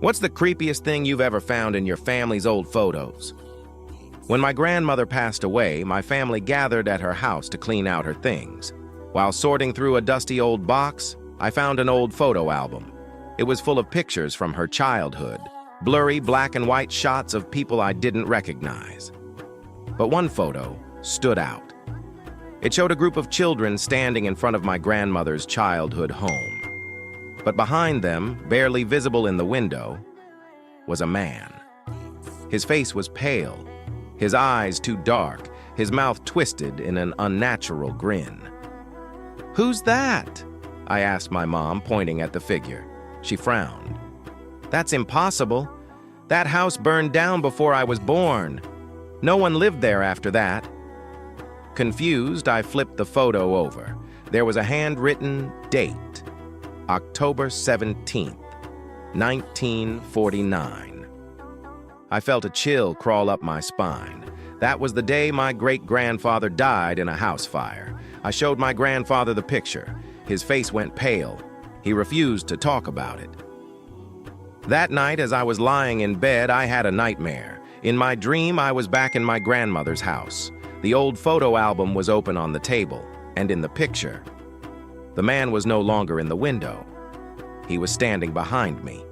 What's the creepiest thing you've ever found in your family's old photos? When my grandmother passed away, my family gathered at her house to clean out her things. While sorting through a dusty old box, I found an old photo album. It was full of pictures from her childhood, blurry black and white shots of people I didn't recognize. But one photo stood out. It showed a group of children standing in front of my grandmother's childhood home. But behind them, barely visible in the window, was a man. His face was pale, his eyes too dark, his mouth twisted in an unnatural grin. "Who's that?" I asked my mom, pointing at the figure. She frowned. "That's impossible. That house burned down before I was born. No one lived there after that." Confused, I flipped the photo over. There was a handwritten date, October 17th, 1949. I felt a chill crawl up my spine. That was the day my great-grandfather died in a house fire. I showed my grandfather the picture. His face went pale. He refused to talk about it. That night, as I was lying in bed, I had a nightmare. In my dream, I was back in my grandmother's house. The old photo album was open on the table, and in the picture, the man was no longer in the window. He was standing behind me.